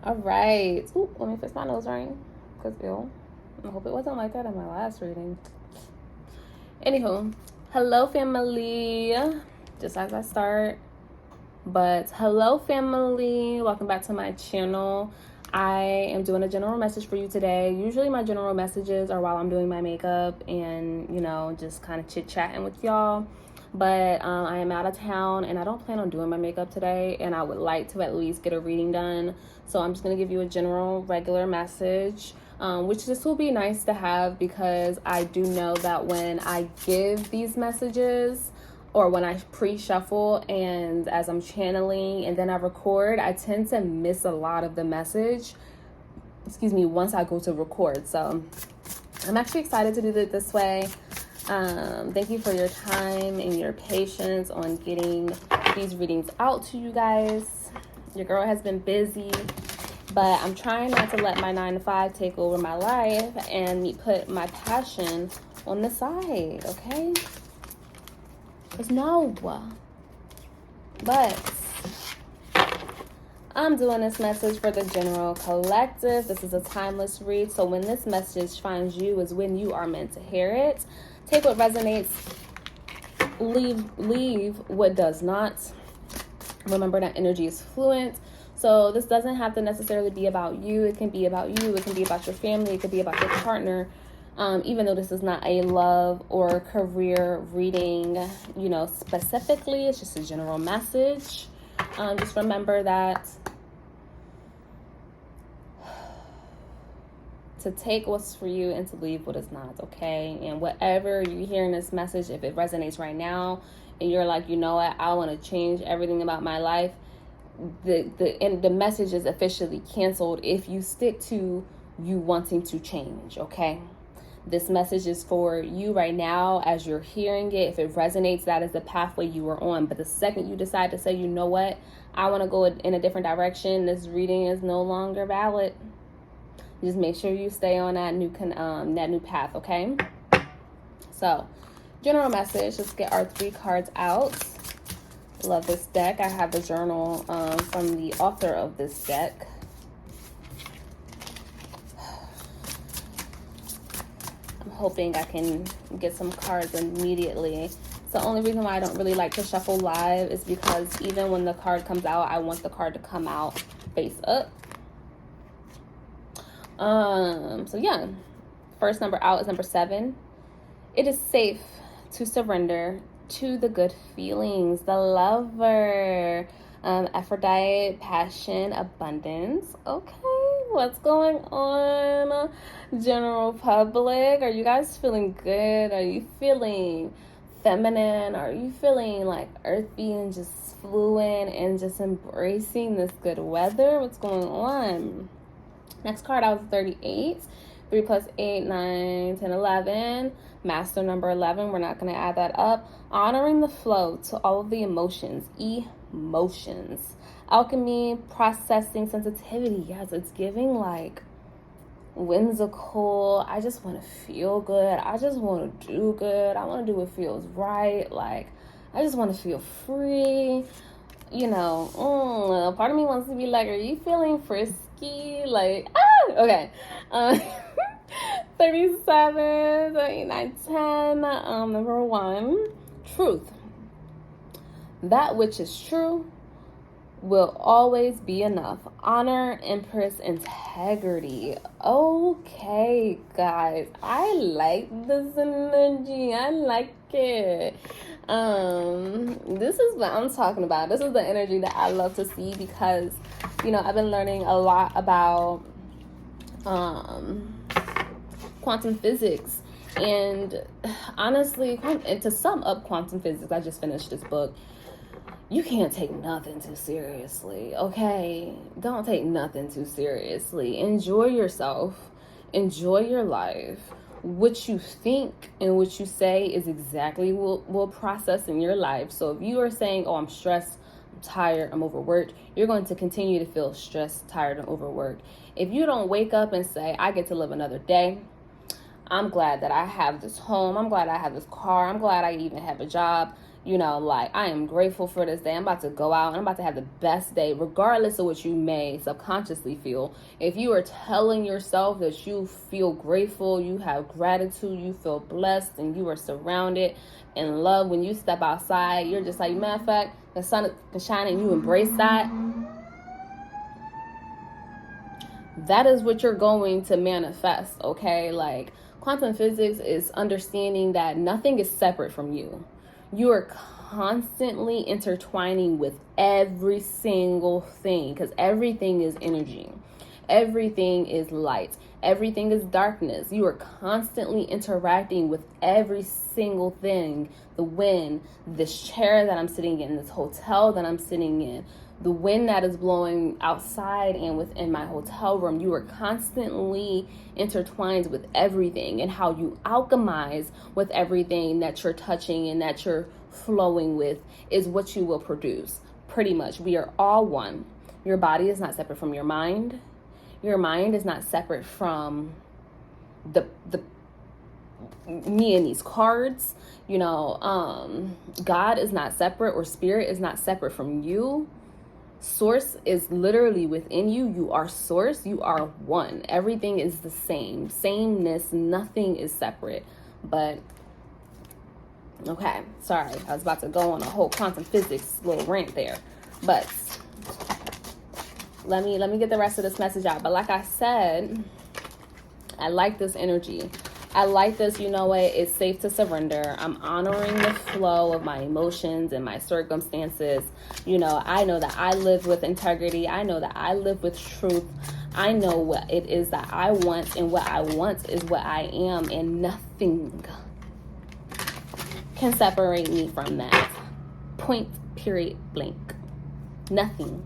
All right. Ooh, let me fix my nose ring. Because, I hope it wasn't like that in my last reading. Anywho, hello, family. Just as I start. But hello, family. Welcome back to my channel. I am doing a general message for you today. Usually my general messages are while I'm doing my makeup and, just kind of chit-chatting with y'all. But I am out of town and I don't plan on doing my makeup today, and I would like to at least get a reading done. So I'm just going to give you a general regular message, which this will be nice to have because I do know that when I give these messages or when I pre-shuffle and as I'm channeling and then I record, I tend to miss a lot of the message, once I go to record. So I'm actually excited to do it this way. Thank you for your time and your patience on getting these readings out to you guys. Your girl has been busy, but I'm trying not to let my 9-to-5 take over my life and put my passion on the side, okay? Because no. But I'm doing this message for the general collective. This is a timeless read, so when this message finds you is when you are meant to hear it. Take what resonates, leave what does not. Remember that energy is fluent. So this doesn't have to necessarily be about you. It can be about you. It can be about your family. It could be about your partner. Even though this is not a love or career reading, specifically, it's just a general message. Just remember that to take what's for you and to leave what is not, okay? And whatever you hear in this message, if it resonates right now and you're like, you know what, I want to change everything about my life, the message is officially canceled if you stick to you wanting to change, okay? This message is for you right now as you're hearing it. If it resonates, that is the pathway you are on. But the second you decide to say, you know what, I want to go in a different direction, this reading is no longer valid. Just make sure you stay on that new path, okay? So, general message. Let's get our 3 cards out. Love this deck. I have the journal from the author of this deck. I'm hoping I can get some cards immediately. It's the only reason why I don't really like to shuffle live is because even when the card comes out, I want the card to come out face up. So yeah, first number out is number 7. It is safe to surrender to the good feelings. The Lover, Aphrodite, passion, abundance. Okay, what's going on, general public? Are you guys feeling good? Are you feeling feminine? Are you feeling like earthy and just fluent and just embracing this good weather? What's going on? Next card out is 38. 3 plus 8, 9, 10, 11. Master number 11. We're not going to add that up. Honoring the flow to all of the emotions. Emotions. Alchemy, processing, sensitivity. Yes, it's giving like whimsical. I just want to feel good. I just want to do good. I want to do what feels right. Like, I just want to feel free. Part of me wants to be like, are you feeling frisky? Like, okay. 37, 39, 10. Number 1, truth. That which is true will always be enough. Honor, Empress, integrity. Okay, guys. I like this energy. I like it. This is what I'm talking about. This is the energy that I love to see because, I've been learning a lot about quantum physics. And honestly, and to sum up quantum physics, I just finished this book. You can't take nothing too seriously, okay? Don't take nothing too seriously. Enjoy yourself. Enjoy your life. What you think and what you say is exactly what will process in your life. So if you are saying, oh, I'm stressed, I'm tired, I'm overworked, you're going to continue to feel stressed, tired, and overworked. If you don't wake up and say, I get to live another day, I'm glad that I have this home, I'm glad I have this car, I'm glad I even have a job, You know, like, I am grateful for this day. I'm about to go out and I'm about to have the best day, regardless of what you may subconsciously feel. If you are telling yourself that you feel grateful, you have gratitude, you feel blessed, and you are surrounded in love, when you step outside, you're just like, matter of fact, the sun is shining, you embrace that. That is what you're going to manifest, okay? Like, quantum physics is understanding that nothing is separate from you. You are constantly intertwining with every single thing, because everything is energy. Everything is light. Everything is darkness. You are constantly interacting with every single thing. The wind, this chair that I'm sitting in, this hotel that I'm sitting in, the wind that is blowing outside and within my hotel room. You are constantly intertwined with everything, and how you alchemize with everything that you're touching and that you're flowing with is what you will produce. Pretty much, we are all one. Your body is not separate from your mind. Your mind is not separate from the me and these cards. You know, God is not separate, or spirit is not separate from you. Source is literally within you. You are source. You are one. Everything is the same. Sameness. Nothing is separate. But, okay. Sorry. I was about to go on a whole quantum physics little rant there. But let me get the rest of this message out. But like I said, I like this energy. I like this, you know what, it's safe to surrender. I'm honoring the flow of my emotions and my circumstances. You know that I live with integrity. I know that I live with truth. I know what it is that I want, and what I want is what I am, and nothing can separate me from that. Point, period, blank. Nothing.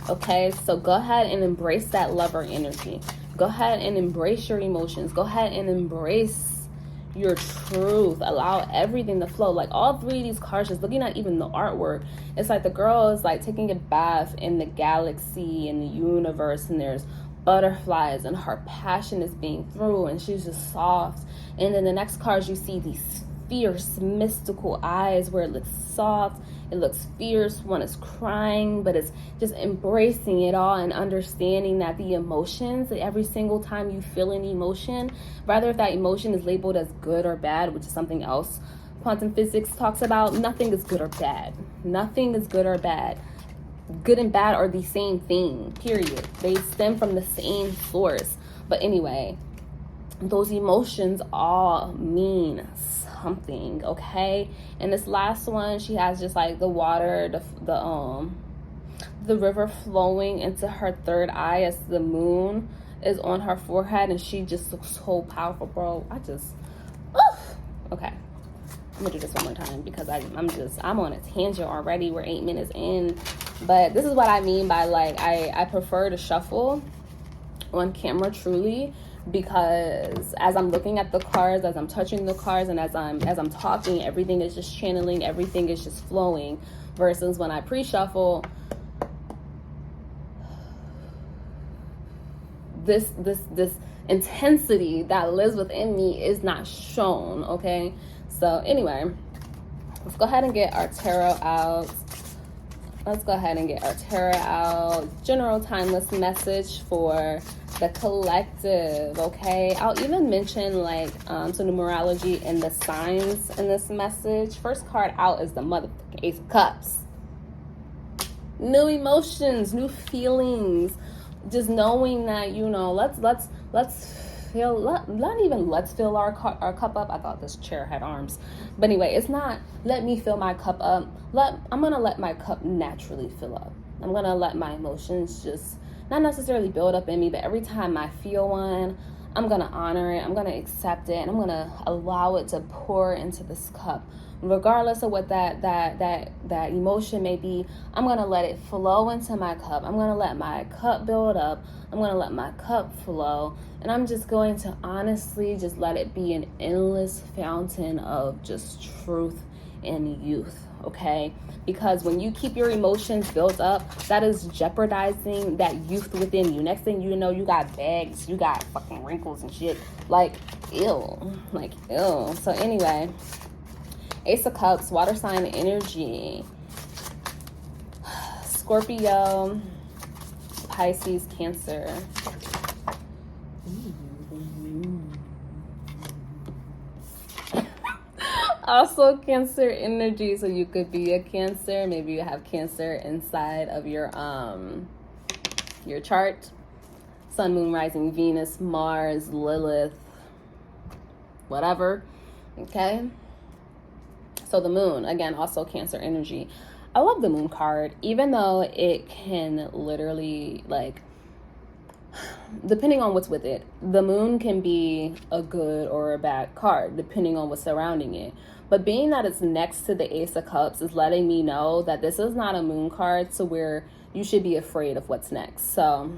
Okay, so go ahead and embrace that lover energy. Go ahead and embrace your emotions. Go ahead and embrace your truth. Allow everything to flow. Like, all three of these cards, just looking at even the artwork, it's like the girl is like taking a bath in the galaxy and the universe, and there's butterflies, and her passion is being through, and she's just soft. And then the next cards, you see these fierce, mystical eyes where it looks soft. It looks fierce. One is crying, but it's just embracing it all and understanding that the emotions, every single time you feel an emotion, rather if that emotion is labeled as good or bad, which is something else quantum physics talks about, nothing is good or bad. Nothing is good or bad. Good and bad are the same thing, period. They stem from the same source. But anyway, those emotions all mean something, okay? And this last one, she has just like the water, the river flowing into her third eye as the moon is on her forehead, and she just looks so powerful, bro. Okay, I'm gonna do this one more time because I'm on a tangent already. We're 8 minutes in, but this is what I mean by, like, I prefer to shuffle on camera, truly, because as I'm looking at the cards, as I'm touching the cards, and as I'm talking, everything is just channeling, everything is just flowing, versus when I pre-shuffle, this intensity that lives within me is not shown, okay? So anyway, let's go ahead and get our tarot out. General timeless message for the collective, okay? I'll even mention like some numerology and the signs in this message. First card out is the motherfucking Ace of Cups. New emotions, new feelings, just knowing that, you know, let's fill our cup up. I thought this chair had arms, but anyway, it's not let me fill my cup up. I'm gonna let my cup naturally fill up. I'm gonna let my emotions just not necessarily build up in me, but every time I feel one, I'm gonna honor it, I'm gonna accept it, and I'm gonna allow it to pour into this cup. Regardless of what that emotion may be, I'm gonna let it flow into my cup. I'm gonna let my cup build up. I'm gonna let my cup flow, and I'm just going to honestly just let it be an endless fountain of just truth and youth, okay? Because when you keep your emotions built up, that is jeopardizing that youth within you. Next thing you know, you got bags, you got fucking wrinkles and shit. Like, ew. So anyway, Ace of Cups, water sign energy. Scorpio, Pisces, Cancer. Also Cancer energy, so you could be a Cancer. Maybe you have Cancer inside of your chart. Sun, Moon, Rising, Venus, Mars, Lilith, whatever. Okay, so the Moon, again, also Cancer energy. I love the Moon card, even though it can literally, like, depending on what's with it, the Moon can be a good or a bad card depending on what's surrounding it. But being that it's next to the Ace of Cups is letting me know that this is not a Moon card, so where you should be afraid of what's next. So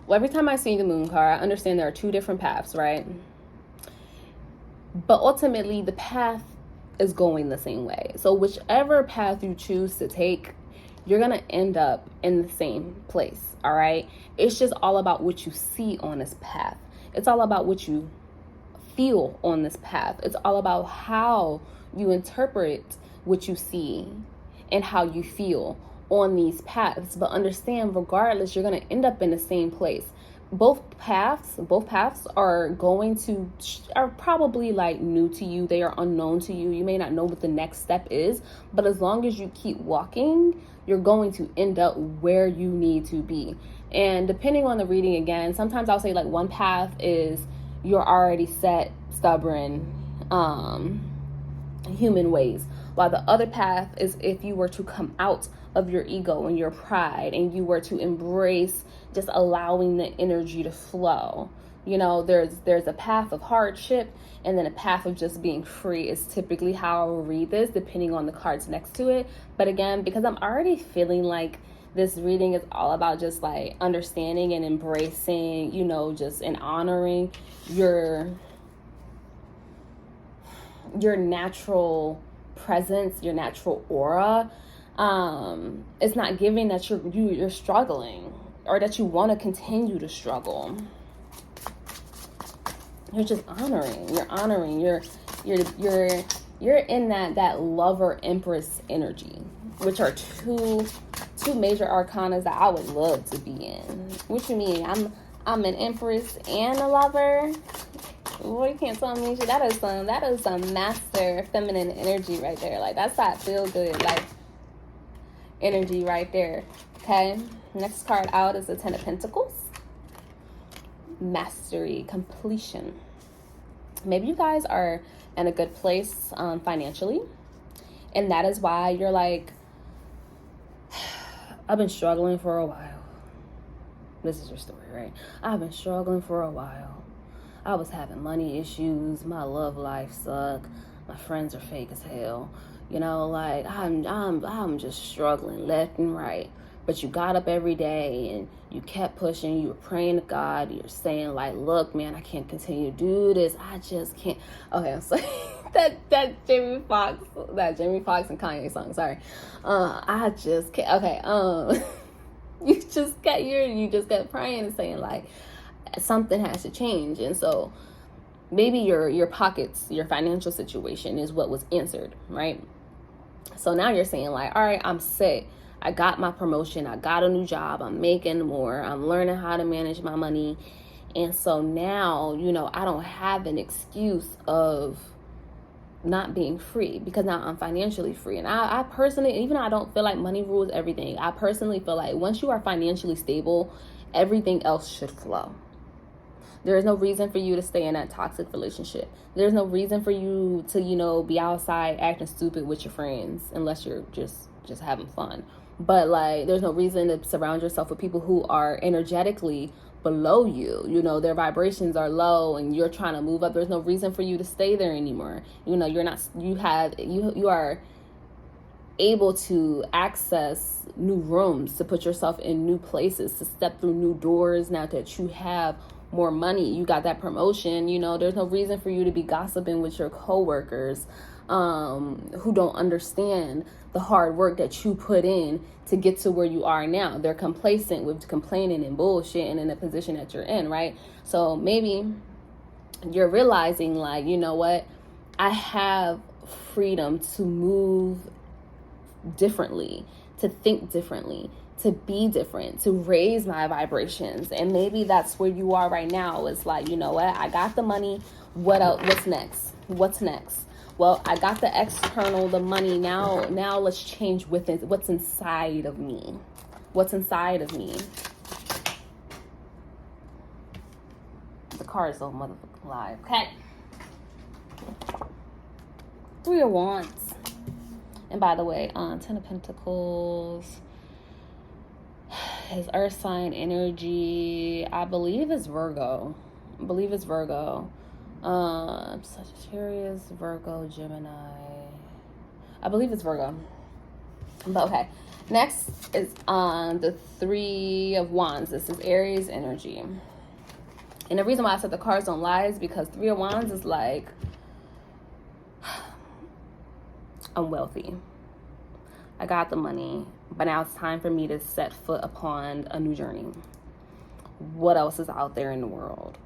well, every time I see the Moon card, I understand there are two different paths, right? But ultimately, the path is going the same way. So whichever path you choose to take, you're going to end up in the same place, all right? It's just all about what you see on this path. It's all about what you feel on this path. It's all about how you interpret what you see and how you feel on these paths. But understand, regardless, you're going to end up in the same place. Both paths are probably like new to you. They are unknown to you. You may not know what the next step is, but as long as you keep walking, you're going to end up where you need to be. And depending on the reading, again, sometimes I'll say like one path is you're already set, stubborn, human ways, while the other path is if you were to come out of your ego and your pride and you were to embrace just allowing the energy to flow. You know, there's a path of hardship and then a path of just being free is typically how I will read this, depending on the cards next to it. But again, because I'm already feeling like this reading is all about just like understanding and embracing, you know, just and honoring your natural presence, your natural aura. It's not giving that you're struggling or that you want to continue to struggle. You're just honoring. You're in that lover empress energy, which are two major arcanas that I would love to be in. What you mean? I'm an empress and a lover. Boy, you can't tell me shit. That is some master feminine energy right there. Like, that's that feel good like energy right there. Okay, next card out is the Ten of Pentacles. Mastery, completion. Maybe you guys are in a good place financially, and that is why you're like, I've been struggling for a while. This is your story, right? I've been struggling for a while. I was having money issues. My love life sucked. My friends are fake as hell. You know, like I'm just struggling left and right. But you got up every day and you kept pushing. You were praying to God. You're saying like, look, man, I can't continue to do this. I just can't. Okay, I'm sorry. that Jamie Foxx and Kanye song. Sorry. I just can't. Okay. You just kept praying and saying like something has to change. And so maybe your pockets, your financial situation is what was answered, right? So now you're saying like, all right, I'm set. I got my promotion. I got a new job. I'm making more. I'm learning how to manage my money. And so now, you know, I don't have an excuse of not being free because now I'm financially free. And I personally, even though I don't feel like money rules everything, I personally feel like once you are financially stable, everything else should flow. There is no reason for you to stay in that toxic relationship. There's no reason for you to, you know, be outside acting stupid with your friends unless you're just having fun. But like, there's no reason to surround yourself with people who are energetically below you. You know, their vibrations are low and you're trying to move up. There's no reason for you to stay there anymore. You know, you are able to access new rooms, to put yourself in new places, to step through new doors now that you have more money. You got that promotion. You know, there's no reason for you to be gossiping with your coworkers who don't understand the hard work that you put in to get to where you are now. They're complacent with complaining and bullshit and in the position that you're in, right? So maybe you're realizing like, you know what, I have freedom to move differently, to think differently, to be different, to raise my vibrations. And maybe that's where you are right now. It's like, you know what? I got the money. What else? What's next? What's next? Well, I got the external, the money. Now let's change with it. What's inside of me? What's inside of me? The car is so motherfucking live. Okay. 3 of Wands. And by the way, 10 of Pentacles, his earth sign energy, I believe is Virgo. Sagittarius, Virgo, Gemini. I believe it's Virgo. But okay. Next is the 3 of Wands. This is Aries energy. And the reason why I said the cards don't lie is because 3 of Wands is like, I'm wealthy. I got the money, but now it's time for me to set foot upon a new journey. What else is out there in the world?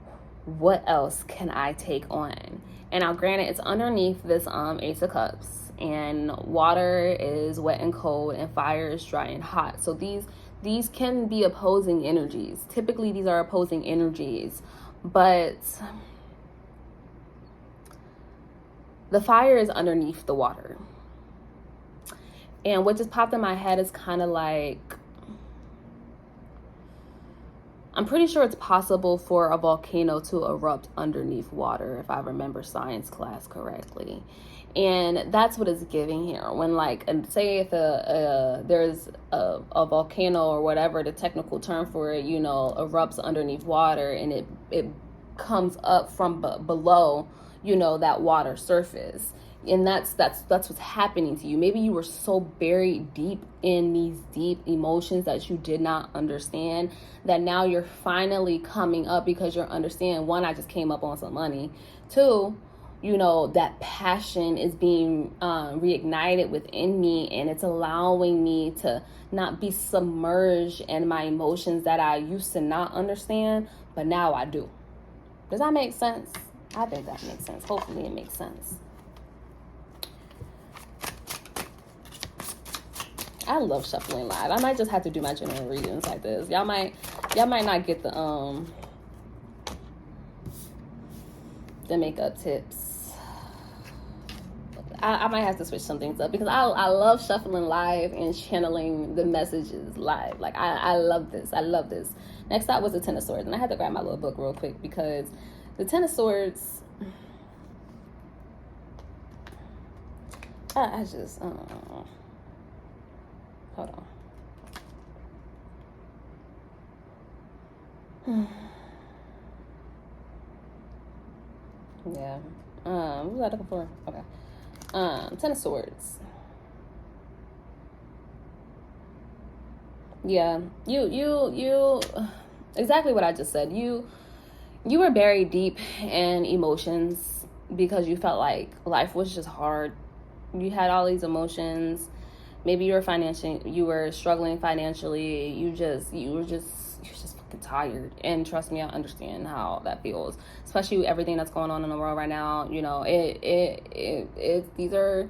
What else can I take on? And now granted, it's underneath this Ace of Cups, and water is wet and cold and fire is dry and hot. So these can be opposing energies. Typically these are opposing energies, but the fire is underneath the water. And what just popped in my head is kind of like, I'm pretty sure it's possible for a volcano to erupt underneath water, if I remember science class correctly. And that's what it's giving here. When like, say if there's a volcano or whatever the technical term for it, you know, erupts underneath water, and it comes up from below, you know, that water surface. And that's what's happening to you. Maybe you were so buried deep in these deep emotions that you did not understand, that now you're finally coming up because you're understanding. 1, I just came up on some money. 2, you know, that passion is being reignited within me, and it's allowing me to not be submerged in my emotions that I used to not understand, but now I do. Does that make sense? I think that makes sense. Hopefully it makes sense. I love shuffling live. I might just have to do my general readings like this. Y'all might not get the makeup tips. I might have to switch some things up because I love shuffling live and channeling the messages live. Like I love this. I love this. Next up was the 10 of Swords, and I had to grab my little book real quick because the 10 of Swords, I just hold on. Yeah. What was I looking for? Okay. 10 of Swords. Yeah. You exactly what I just said. You were buried deep in emotions because you felt like life was just hard. You had all these emotions. Maybe you were struggling financially. You were just fucking tired. And trust me, I understand how that feels. Especially with everything that's going on in the world right now. You know, these are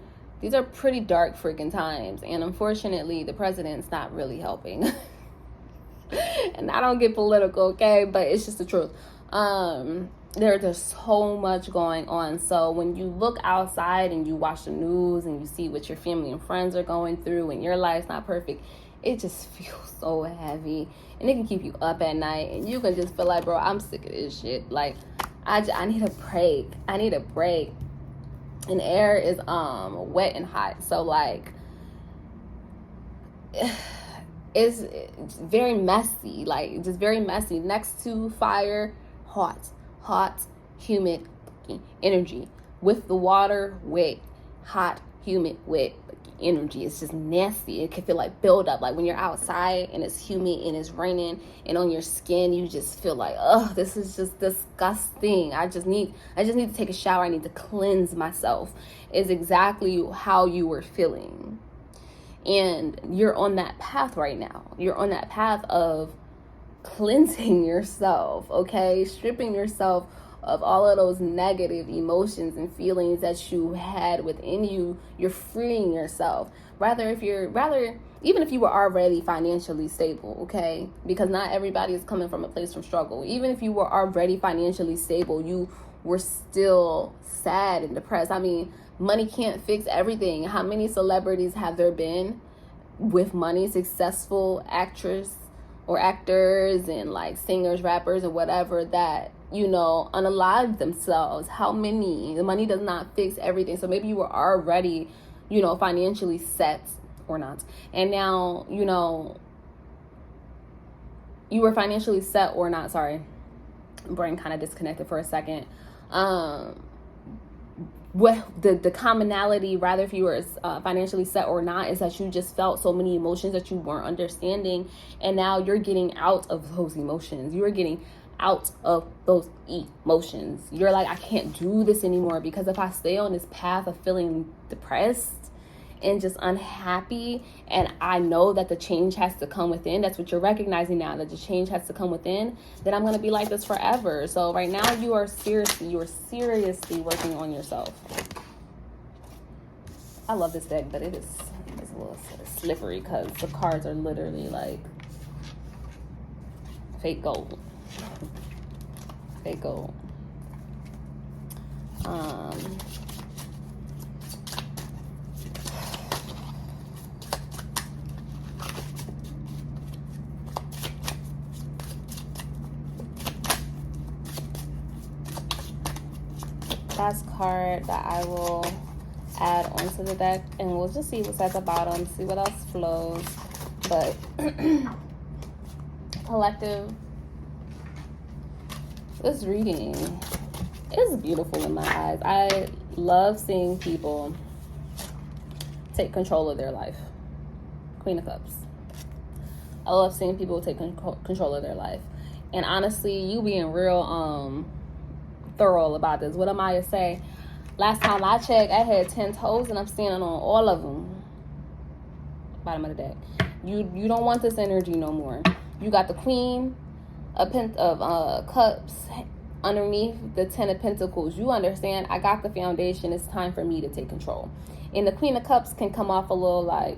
pretty dark freaking times. And unfortunately, the president's not really helping. And I don't get political, okay? But it's just the truth. There's so much going on. So when you look outside and you watch the news and you see what your family and friends are going through and your life's not perfect, it just feels so heavy, and it can keep you up at night, and you can just feel like, bro, I'm sick of this shit. Like I need a break. And air is wet and hot, so like it's very messy, like just very messy. Next to fire, hot, humid energy. With the water, wet, hot, humid, wet energy. It's just nasty. It can feel like build up. Like when you're outside and it's humid and it's raining, and on your skin you just feel like, oh, this is just disgusting. I just need to take a shower. I need to cleanse myself. Is exactly how you were feeling. And you're on that path right now. You're on that path of cleansing yourself, okay? Stripping yourself of all of those negative emotions and feelings that you had within you. You're freeing yourself. Even if you were already financially stable, okay? Because not everybody is coming from a place from struggle. Even if you were already financially stable, you were still sad and depressed. I mean, money can't fix everything. How many celebrities have there been with money, successful actors and like singers, rappers, or whatever that, unalive themselves? How many? The money does not fix everything. So maybe you were already, financially set or not. And now, you were financially set or not. Sorry. Brain kind of disconnected for a second. What the commonality, rather, if you were financially set or not, is that you just felt so many emotions that you weren't understanding, and now you're getting out of those emotions. You're getting out of those emotions. You're like, I can't do this anymore, because if I stay on this path of feeling depressed and just unhappy, and I know that the change has to come within, that's what you're recognizing now, that the change has to come within, then I'm going to be like this forever. So right now you are seriously working on yourself. I love this deck, but it's a little slippery because the cards are literally like fake gold. Fake gold. Last card that I will add onto the deck, and we'll just see what's at the bottom, see what else flows. But collective, this reading is beautiful in my eyes. I love seeing people take control of their life. Queen of Cups. I love seeing people take control of their life. And honestly, you being real thorough about this. What Amaya say? Last time I checked, I had 10 toes and I'm standing on all of them. Bottom of the deck. You don't want this energy no more. You got the Queen of Cups underneath the 10 of Pentacles. You understand, I got the foundation. It's time for me to take control. And the Queen of Cups can come off a little like,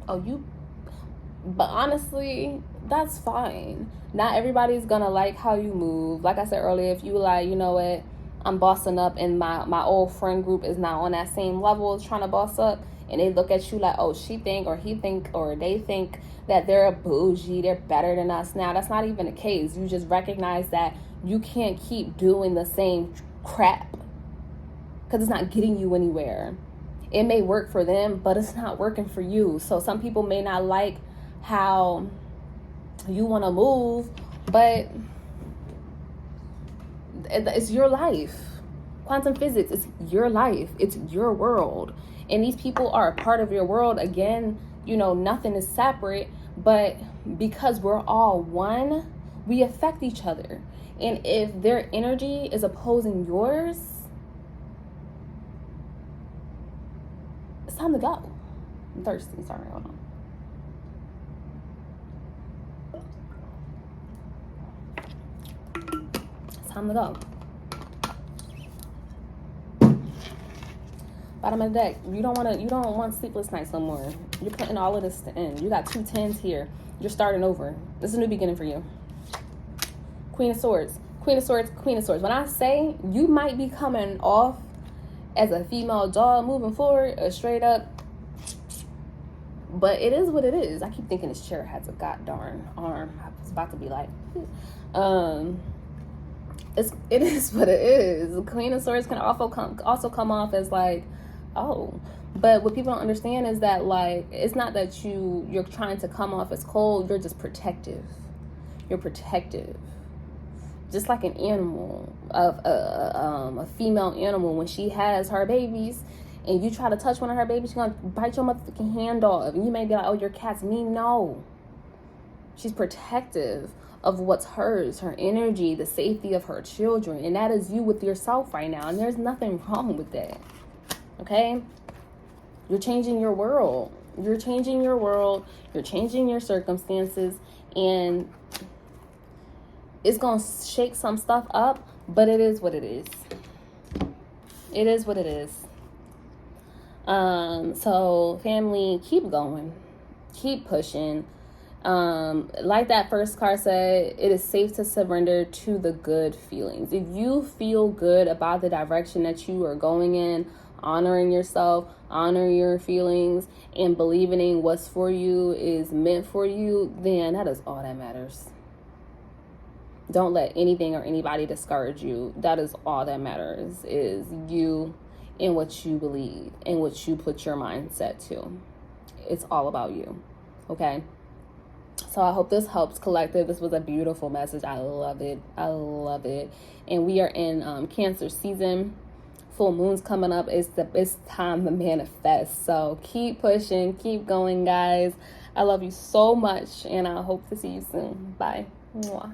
but honestly, that's fine. Not everybody's gonna like how you move. Like I said earlier, if you like, you know what, I'm bossing up, and my old friend group is not on that same level trying to boss up, and they look at you like, oh, she think, or he think, or they think that they're bougie, they're better than us. Now, that's not even the case. You just recognize that you can't keep doing the same crap because it's not getting you anywhere. It may work for them, but it's not working for you. So some people may not like how you want to move, but it's your life. Quantum physics, it's your life, it's your world, and these people are a part of your world. Again, nothing is separate, but because we're all one, we affect each other. And if their energy is opposing yours, it's time to go. I'm thirsty, sorry, hold on. Time to go. Bottom of the deck. You don't want sleepless nights no more. You're putting all of this to end. You got 2 10s here. You're starting over. This is a new beginning for you. Queen of Swords. Queen of Swords, Queen of Swords. When I say you might be coming off as a female dog moving forward, or straight up, but it is what it is. I keep thinking this chair has a goddamn arm. I was about to be like, it is what it is. The Queen of Swords can also come off as like, oh. But what people don't understand is that, like, it's not that you're trying to come off as cold. You're just protective. You're protective. Just like an animal, a female animal, when she has her babies, and you try to touch one of her babies, she's gonna bite your motherfucking hand off. And you may be like, oh, your cat's mean. No. She's protective of what's hers, her energy, the safety of her children. And that is you with yourself right now. And there's nothing wrong with that. Okay? You're changing your world. You're changing your world. You're changing your circumstances. And it's going to shake some stuff up. But it is what it is. It is what it is. So family, keep going. Keep pushing. Like that first card said, it is safe to surrender to the good feelings. If you feel good about the direction that you are going in, honoring yourself, honoring your feelings, and believing in what's for you is meant for you, then that is all that matters. Don't let anything or anybody discourage you. That is all that matters, is you and what you believe and what you put your mindset to. It's all about you. Okay? So I hope this helps, collective. This was a beautiful message. I love it. I love it. And we are in Cancer season. Full moon's coming up. It's time to manifest. So keep pushing. Keep going, guys. I love you so much. And I hope to see you soon. Bye. Mwah.